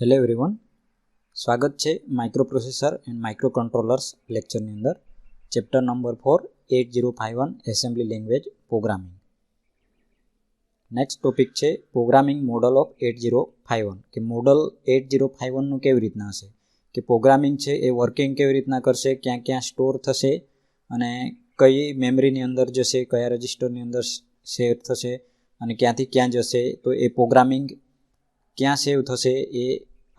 Hello everyone, સ્વાગત છે microprocessor and microcontrollers લેક્ચરની અંદર. Chapter number 4 8051 assembly language programming. Next topic છે પ્રોગ્રામિંગ મોડલ ઓફ 8051 કે મોડલ 8051નું કેવી રીતના હશે, કે પ્રોગ્રામિંગ છે એ વર્કિંગ કેવી રીતના કરશે, ક્યાં ક્યાં સ્ટોર થશે અને કઈ મેમરીની અંદર જશે, કયા રજિસ્ટરની અંદર સેવ થશે અને ક્યાંથી ક્યાં જશે, તો એ પ્રોગ્રામિંગ ક્યાં સેવ થશે એ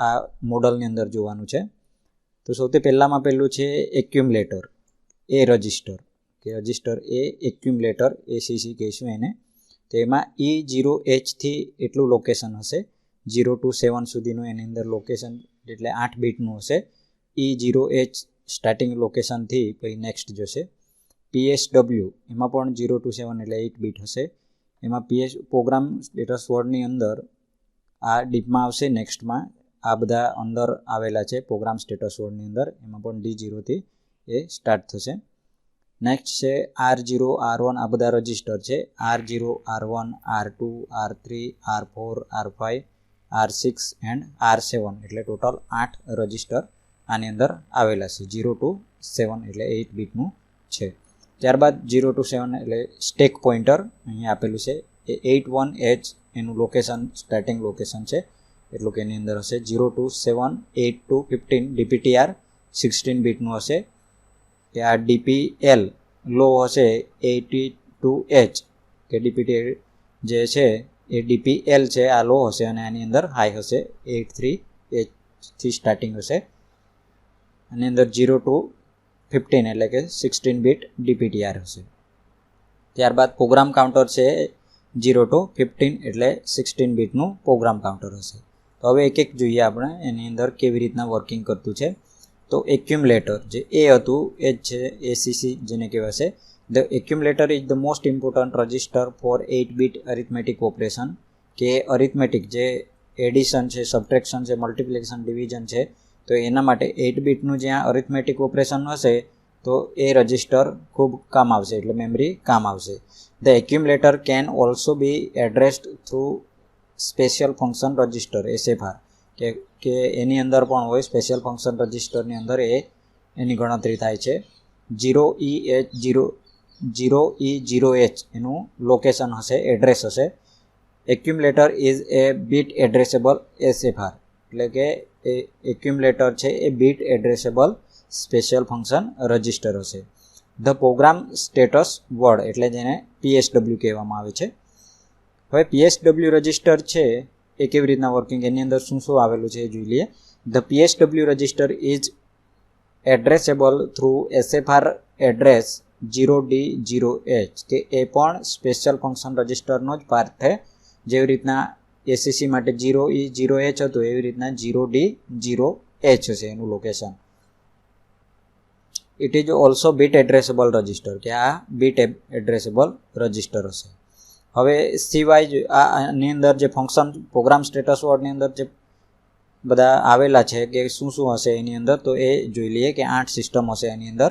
આ મોડલની અંદર જોવાનું છે. તો સૌથી પહેલાં છે એક્યુમ્યુલેટર એ રજિસ્ટર, કે રજિસ્ટર એ એક્યુમ્યુલેટર એસીસી કહીશું એને. તો એમાં E0H થી એટલું લોકેશન હશે, 0 to 7 સુધીનું એની અંદર લોકેશન એટલે 8 બીટનું હશે. E0H સ્ટાર્ટિંગ લોકેશનથી પછી નેક્સ્ટ જશે. PSW એમાં પણ 0 to 7 એટલે 8 બીટ હશે. એમાં પ્રોગ્રામ સ્ટેટસ વર્ડની અંદર આ ડીપમાં આવશે. નેક્સ્ટમાં આ બધા અંદર આવેલા છે પ્રોગ્રામ સ્ટેટસ વર્ડની અંદર, એમાં પણ D0થી એ સ્ટાર્ટ થશે. નેક્સ્ટ છે R0 R1, આ બધા રજિસ્ટર છે. R0 R1 R2 R3 R4 R5 R6 and R7 એટલે ટોટલ 8 રજિસ્ટર આની અંદર આવેલા છે. 0 to 7 એટલે 8 બીટનું છે. ત્યારબાદ 0 to 7 એટલે સ્ટેક પોઇન્ટર અહીંયા આપેલું છે એ 81H એનું લોકેશન સ્ટાર્ટિંગ લોકેશન છે, એટલું કે એની અંદર હશે. 0 to 7 8 to 15 DPTR 16 બીટનું હશે. કે આ DPL લો હશે 82H કે DPTR જે છે એ DPL છે આ લો હશે અને આની અંદર હાઈ હશે 83H થી સ્ટાર્ટિંગ હશે. આની અંદર 0 to 15 એટલે કે 16 બીટ DPTR હશે. ત્યારબાદ પ્રોગ્રામ કાઉન્ટર છે 0 to 15 એટલે 16 બીટનું પ્રોગ્રામ કાઉન્ટર હશે. તો હવે એક એક જોઈએ આપણે એની અંદર કેવી રીતના વર્કિંગ કરતું છે. તો એક્યુમ્યુલેટર જે એ હતું એ જ છે એસીસી જેને કહેવાશે. The accumulator is the most important register for 8 bit arithmetic operation, કે અરિથમેટિક જે એડિશન છે, સબટ્રેક્શન છે, મલ્ટિપ્લિકેશન, ડિવિઝન છે, તો એના માટે 8 બીટનું જ્યાં અરિથમેટિક ઓપરેશન હશે તો એ રજિસ્ટર ખૂબ કામ આવશે, એટલે મેમરી કામ આવશે. The accumulator can also B addressed through special function register SFR, કે એની અંદર પણ હોય સ્પેશિયલ ફંક્શન રજિસ્ટરની અંદર એની ગણતરી થાય છે. 0E0H એનું લોકેશન હશે, એડ્રેસ હશે. Accumulator is a bit addressable SFR, એટલે કે એ એક્યુમ્યુલેટર છે એ bit addressable special function register હશે. ધ પ્રોગ્રામ સ્ટેટસ વર્ડ એટલે જેને PSW કહેવામાં આવે છે. હવે PSW રજિસ્ટર છે એ કેવી રીતના વર્કિંગ, એની અંદર શું શું આવેલું છે એ જોઈ લઈએ. The PSW register is addressable through SFR address 0D0H, કે એ પણ સ્પેશિયલ ફંક્શન રજિસ્ટરનો જ પાર્ટ છે. જેવી રીતના એસીસી માટે 0E0H હતું એવી રીતના 0D0H હશે એનું location. It is also bit addressable register, કે આ બીટ એડ્રેસેબલ રજિસ્ટર હશે. હવે સિવાય આની અંદર જે ફંક્શન પ્રોગ્રામ સ્ટેટસ વર્ડની અંદર જે બધા આવેલા છે કે શું શું હશે એની અંદર, તો એ જોઈ લઈએ કે 8 સિસ્ટમ હશે એની અંદર.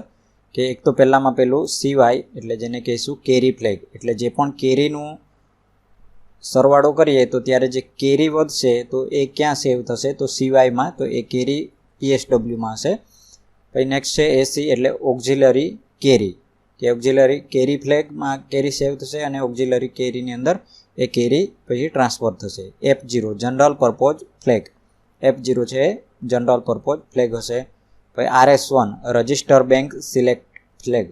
કે એક તો પહેલું CY એટલે જેને કહીશું કેરી ફ્લેગ, એટલે જે પણ કેરીનું સરવાળો કરીએ તો ત્યારે જે કેરી વધશે તો એ ક્યાં સેવ થશે, તો CYમાં, તો એ કેરી PSWમાં હશે. પછી નેક્સ્ટ છે AC એટલે ઓક્ઝિલરી કેરી, કે ઓક્ઝિલરી કેરી ફ્લેગમાં કેરી સેવ થશે અને ઓક્ઝિલરી કેરીની અંદર એ કેરી પછી ટ્રાન્સફર થશે. F0 general purpose flag, F0 છે જનરલ પર્પોઝ ફ્લેગ હશે. પછી RS1 register bank select flag,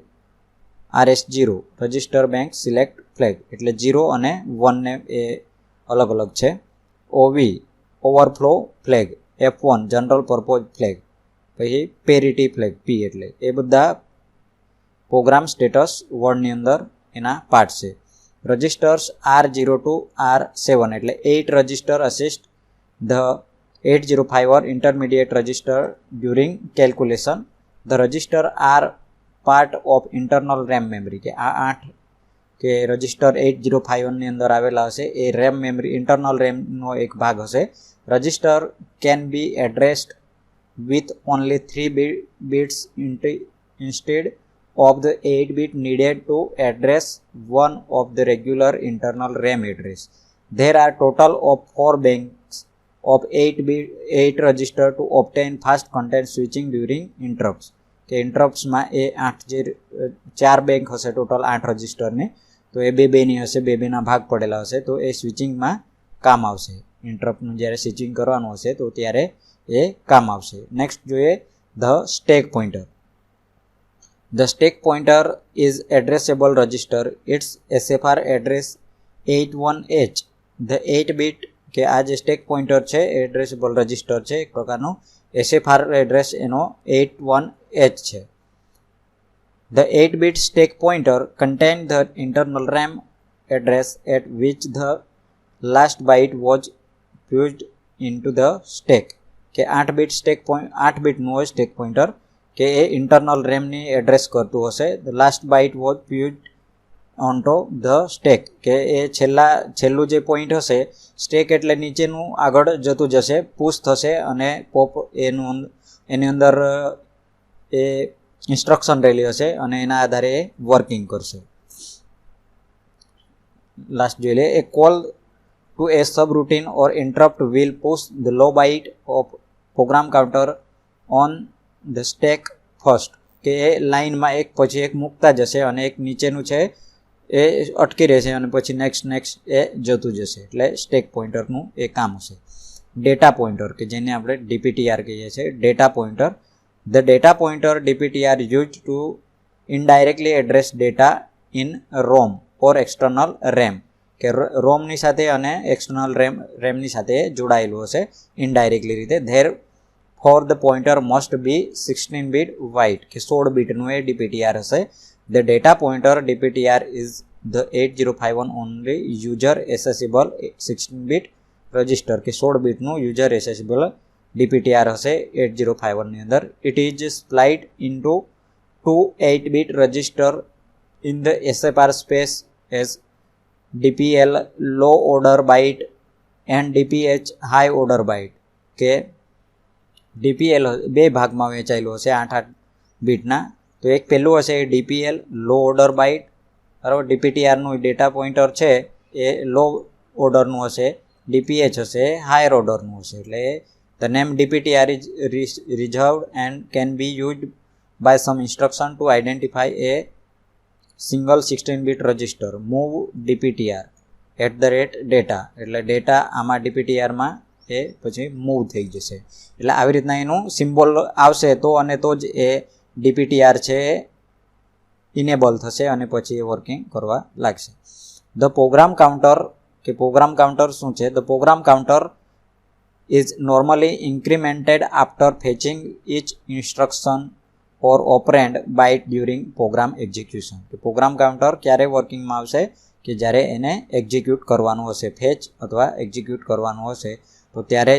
RS0 register bank select flag, એટલે 0 અને 1 ને એ અલગ અલગ છે. OV overflow flag, F1 general purpose flag, પછી પેરિટી ફ્લેગ P, એટલે એ બધા પ્રોગ્રામ સ્ટેટસ વર્ડની અંદર એના પાર્ટ છે. રજિસ્ટર્સ R0 to R7 એટલે 8 register assist the 8051 intermediate register during calculation. The register are part of internal RAM memory, કે આ 8 કે રજિસ્ટર 8051 ની અંદર આવેલા હશે એ RAM મેમરી, ઇન્ટરનલ રેમનો એક ભાગ હશે. Register can be addressed with only 3 bits instead of the 8 bit needed to address one of the regular internal RAM address. There are total of 4 banks of 8 register to obtain fast content switching during interrupts. કે ઇન્ટરપ્ટ્સમાં એ 4 bank હશે, total 8 રજિસ્ટરની, તો એ બેની હશે, બેના ભાગ પડેલા હશે, તો એ સ્વિચિંગમાં કામ આવશે. ઇન્ટરપ્ટનું જ્યારે સ્વિચિંગ કરવાનું હશે તો ત્યારે એ કામ આવશે. નેક્સ્ટ જોઈએ the stack pointer. The stack pointer is addressable register. Its SFR address 81H. The 8-bit કે આ જે સ્ટેક પોઇન્ટર છે એ એડ્રેસેબલ રજિસ્ટર છે, એક પ્રકારનું SFR એડ્રેસ એનો 81H છે. The 8-bit stack pointer contain the internal RAM address at which the last byte was fused into the stack. કે 8-bit નું હોય સ્ટેક પોઇન્ટર કે એ ઇન્ટરનલ રેમની એડ્રેસ કરતું હશે. The last byte was fused onto the stack કે એ છેલ્લું જે પોઈન્ટ હશે, સ્ટેક એટલે નીચેનું આગળ જતું જશે, પુશ થશે અને પોપ એની અંદર એ ઇન્સ્ટ્રક્શન રહેલી હશે અને એના આધારે એ વર્કિંગ કરશે. લાસ્ટ જોઈ લે. A call to a subroutine or interrupt will push the low byte of program counter on the stack first કે એ લાઇનમાં એક પછી એક મૂકતા જશે અને એક નીચેનું છે એ અટકી રહેશે અને પછી નેક્સ્ટ એ જતું જશે. એટલે સ્ટેક પોઇન્ટરનું એ કામ હશે. ડેટા પોઇન્ટર કે જેને આપણે DPTR કહીએ છીએ, data pointer. The data pointer DPTR use to indirectly address data in ROM or external RAM કે રોમની સાથે અને એક્સટર્નલ રેમની સાથે જોડાયેલું હશે ઇનડાયરેક્ટલી રીતે. Therefore the pointer must be 16-bit wide કે 16 બીટનું એ DPTR હશે. The data pointer DPTR is the 8051 only user accessible 16-bit register કે 16 બીટનું યુઝર એસેસિબલ DPTR હશે 8051ની અંદર. It is split into 2 8-bit register in the SFR space as DPL low order byte and DPH high order byte કે DPL બે ભાગમાં વહેંચાયેલું હશે 8 બીટના. તો એક પહેલું હશે એ DPL લો ઓર્ડર બાઇટ, બરાબર. DPTRનું ડેટા પોઇન્ટર છે એ લો ઓર્ડરનું હશે, DPH હશે હાયર ઓર્ડરનું હશે. એટલે the name DPTR is reserved and can be used by some instruction to identify a single 16-bit register. Move DPTR @data એટલે ડેટા આમાં DPTRમાં એ પછી મૂવ થઈ જશે. એટલે આવી રીતના એનું સિમ્બોલ આવશે તો અને તો જ એ DPTR છે એ ઇનેબલ થશે અને પછી એ વર્કિંગ કરવા લાગશે. ધ પ્રોગ્રામ કાઉન્ટર કે પ્રોગ્રામ કાઉન્ટર શું છે? The program counter is normally incremented after fetching each instruction or operand byte during program execution. કે પ્રોગ્રામ કાઉન્ટર ક્યારે વર્કિંગમાં આવશે? કે જ્યારે એને એક્ઝિક્યુટ કરવાનું હશે, ફેચ અથવા એક્ઝિક્યુટ કરવાનું હશે તો ત્યારે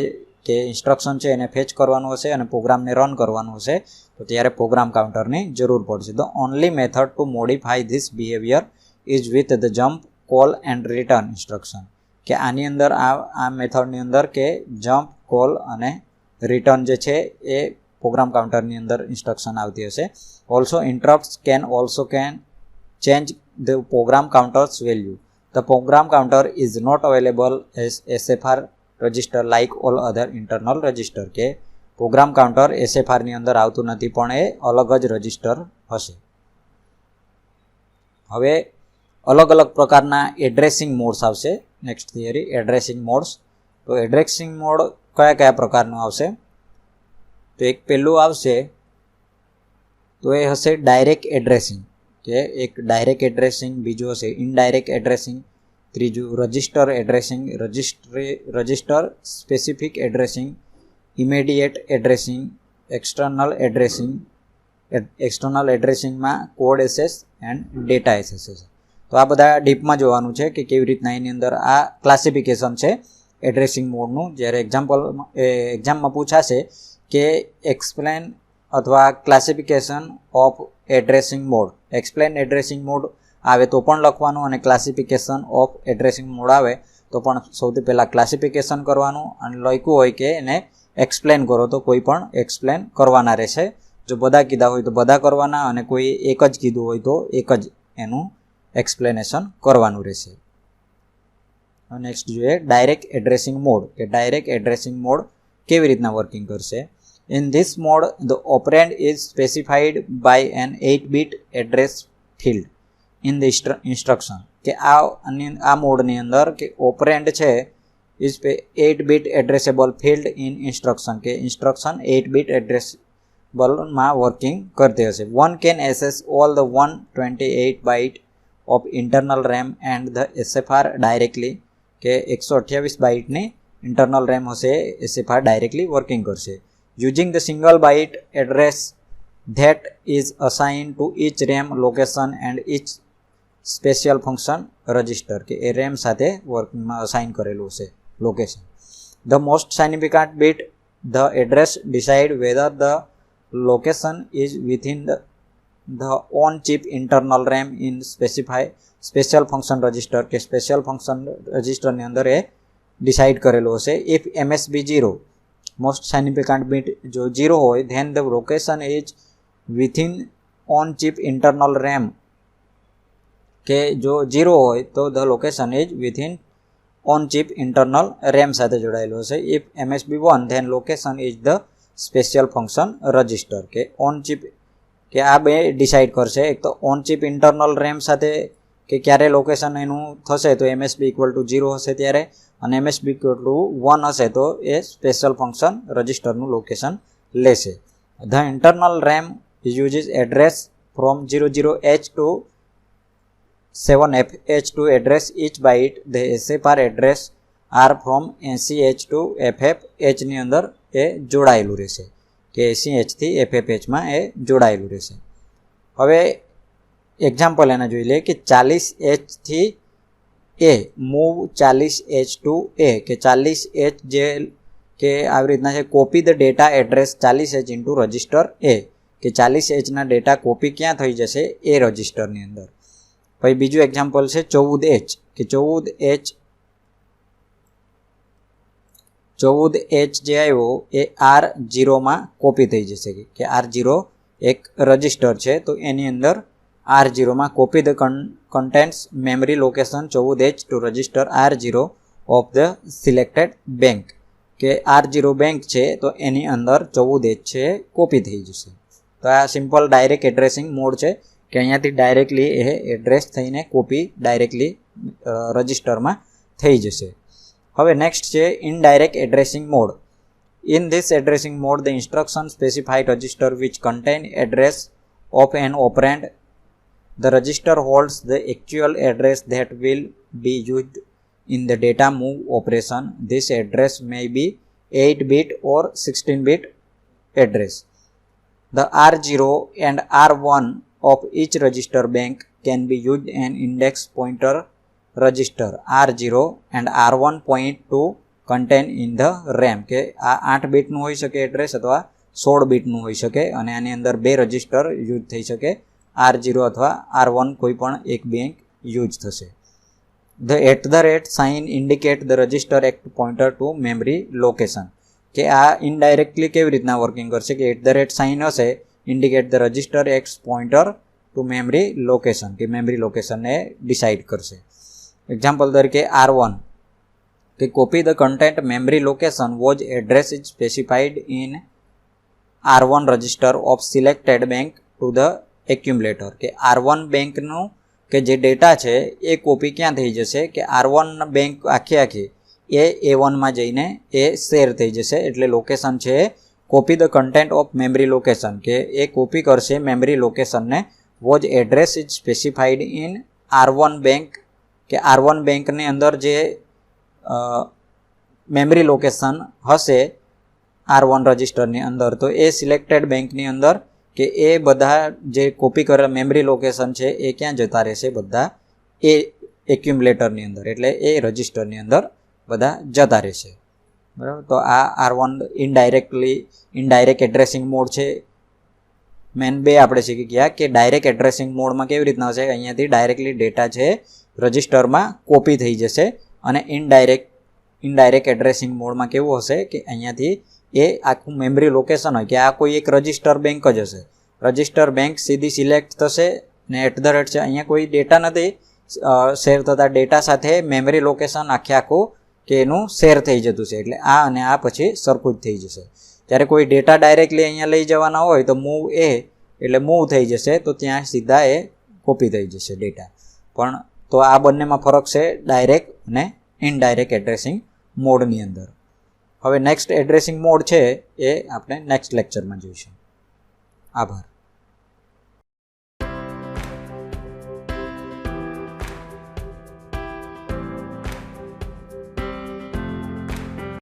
કે ઇન્સ્ટ્રક્શન છે એને ફેચ કરવાનું હશે અને પ્રોગ્રામને રન કરવાનું હશે તો ત્યારે પ્રોગ્રામ કાઉન્ટરની જરૂર પડશે. The only method to modify this behaviour is with the jump, call and return instruction. કે આની અંદર આ મેથડની અંદર કે જમ્પ, કોલ અને રિટર્ન જે છે એ પ્રોગ્રામ કાઉન્ટરની અંદર ઇન્સ્ટ્રક્શન આવતી હશે. Also interrupts can change the program counter's value. The program counter is not available as SFR register like all other internal register. કે પ્રોગ્રામ કાઉન્ટર SFRની અંદર આવતું નથી પણ એ અલગ જ રજિસ્ટર હશે. હવે અલગ અલગ પ્રકારના એડ્રેસિંગ મોડ્સ આવશે. Next theory addressing modes. તો એડ્રેસિંગ મોડ કયા પ્રકારનું આવશે? તો એક પહેલું આવશે તો એ હશે ડાયરેક્ટ એડ્રેસિંગ કે એક ડાયરેક્ટ એડ્રેસિંગ, બીજું હશે ઇનડાયરેક્ટ એડ્રેસિંગ, ત્રીજું register addressing, register specific addressing, immediate addressing, external addressing. એક્સટર્નલ એડ્રેસિંગમાં code access and data access છે. તો આ બધા ડીપમાં જોવાનું છે કે કેવી રીતના એની અંદર આ ક્લાસિફિકેશન છે એડ્રેસિંગ મોડનું. જ્યારે એક્ઝામમાં પૂછાશે કે એક્સપ્લેન અથવા classification of addressing mode, explain addressing mode આવે તો પણ લખવાનું અને ક્લાસિફિકેશન ઓફ એડ્રેસિંગ મોડ આવે તો પણ સૌથી પહેલાં ક્લાસિફિકેશન કરવાનું અને લખ્યું હોય કે એને એક્સપ્લેન કરો તો કોઈ પણ એક્સપ્લેન કરવાના રહેશે. જો બધા કીધા હોય તો બધા કરવાના અને કોઈ એક જ કીધું હોય તો એક જ એનું એક્સપ્લેનેશન કરવાનું રહેશે. નેક્સ્ટ જોઈએ ડાયરેક્ટ એડ્રેસિંગ મોડ કે ડાયરેક્ટ એડ્રેસિંગ મોડ કેવી રીતના વર્કિંગ કરશે. In this mode the operand is specified by an 8-bit address field in the instruction કે આ મોડની અંદર કે ઓપરેન્ડ છે is 8-bit addressable field in instruction કે ઇન્સ્ટ્રક્શન 8-bit એડ્રેસેબલમાં વર્કિંગ કરતી હશે. One can access all the 128 byte of internal RAM and the SFR directly કે 128 બાઇટની ઇન્ટરનલ રેમ હશે SFR ડાયરેક્ટલી વર્કિંગ કરશે. Using the single byte address that is assign to each RAM location and each special function register કે એ RAM સાથે વર્કિંગમાં assign કરેલું છે location. The most significant bit the address decide whether the location is within the on chip internal RAM in special function register કે special function રજિસ્ટરની અંદર એ ડિસાઇડ કરેલું હશે. If MSB 0 most significant bit જો 0 હોય than the location is within on chip internal RAM કે જો 0 હોય તો the location is within on chip internal RAM સાથે જોડાયેલું હશે. If MSB 1 then location is the special function register કે ઓન ચિપ કે આ બે ડિસાઇડ કરશે. એક તો ઓન ચિપ ઇન્ટરનલ રેમ સાથે કે ક્યારે લોકેશન એનું થશે તો MSB = 0 હશે ત્યારે, અને MSB = 1 હશે તો એ સ્પેશિયલ ફંક્શન રજિસ્ટરનું લોકેશન લેશે. The internal RAM uses address from 00H to 7FH to address each byte. The SFR address are from 80H to FFH ની અંદર એ જોડાયેલું રહેશે કે 80H થી FFH માં એ જોડાયેલું રહેશે. હવે એક્ઝામ્પલ એના જોઈ લે કે 40H થી A move 40H to A કે 40H જે કે આવી રીતના છે copy the data address 40H into register A કે 40H ના ડેટા કોપી ક્યાં થઈ જશે એ રજિસ્ટરની અંદર. પછી બીજું એક્ઝામ્પલ છે 14H કે 14H જે આવ્યો એ R0માં કોપી થઈ જશે કે R0 એક રજિસ્ટર છે તો એની અંદર R0માં copy the contents memory location 14H to register R0 of the selected bank કે R0 બેંક છે તો એની અંદર 14H છે કોપી થઈ જશે. તો આ સિમ્પલ ડાયરેક્ટ એડ્રેસિંગ મોડ છે કે અહીંયાથી ડાયરેક્ટલી એ એડ્રેસ થઈને કોપી ડાયરેક્ટલી રજિસ્ટરમાં થઈ જશે. હવે નેક્સ્ટ છે indirect addressing mode. In this addressing mode the instruction specified register which contain address of an operand. The register holds the actual address that will be used in the data move operation. This address may be 8-bit or 16-bit address. The R0 and R1 of each register bank can be used an index pointer register R0 and R1 point to contain in the RAM કે આ 8 બીટનું હોઈ શકે address અથવા 16 બીટનું હોઈ શકે અને આની અંદર બે રજિસ્ટર યુઝ થઈ શકે R0 અથવા R1 કોઈ પણ એક બેંક યુઝ થશે. The @ sign indicate the register act pointer to memory location કે આ ઇનડાયરેક્ટલી કેવી રીતના વર્કિંગ કરશે કે @ સાઇન હશે indicate the register act pointer to memory location કે મેમરી લોકેશનને ડિસાઇડ કરશે. એક્ઝામ્પલ તરીકે R1 કે copy the content memory location was address is specified in R1 register of selected bank to the accumulator કે R1 બેંકનું કે જે data છે એ કોપી ક્યાં થઈ જશે કે R1 બેંક આખી એ A1માં જઈને એ શેર થઈ જશે. એટલે લોકેશન છે copy the content of memory location કે એ કોપી કરશે મેમરી લોકેશનને whose address is specified in R1 bank કે R1 બેંકની અંદર જે મેમરી લોકેશન હશે R1 રજિસ્ટરની અંદર તો એ સિલેક્ટેડ બેંકની અંદર કે એ બધા જે કોપી કરેલા મેમરી લોકેશન છે એ ક્યાં જતા રહેશે બધા એ એક્યુમ્યુલેટરની અંદર એટલે એ રજિસ્ટરની અંદર બધા જતા રહેશે. બરાબર. તો આ R1 ઇનડાયરેક્ટ એડ્રેસિંગ મોડ છે. મેન બે આપણે શીખી ગયા કે ડાયરેક્ટ એડ્રેસિંગ મોડમાં કેવી રીતના હશે અહીંયાથી ડાયરેક્ટલી ડેટા છે રજિસ્ટરમાં કોપી થઈ જશે અને ઇનડાયરેક્ટ એડ્રેસિંગ મોડમાં કેવું હશે કે અહીંયાથી એ આખું મેમરી લોકેશન હોય કે આ કોઈ એક રજિસ્ટર બેંક જ હશે. રજિસ્ટર બેંક સીધી સિલેક્ટ થશે ને @ છે અહીંયા કોઈ ડેટા નથી શેર થતા ડેટા સાથે મેમરી લોકેશન આખું કે એનું શેર થઈ જતું છે, એટલે આ અને આ પછી સરખું જ થઈ જશે. જ્યારે કોઈ ડેટા ડાયરેક્ટલી અહીંયા લઈ જવાના હોય તો મૂવ એ એટલે મૂવ થઈ જશે, તો ત્યાં સીધા એ કોપી થઈ જશે ડેટા. પણ તો આ બંનેમાં ફરક છે ડાયરેક્ટ અને ઇનડાયરેક્ટ એડ્રેસિંગ મોડની અંદર. હવે નેક્સ્ટ એડ્રેસિંગ મોડ છે એ આપણે નેક્સ્ટ લેક્ચરમાં જોઈશું. આભાર.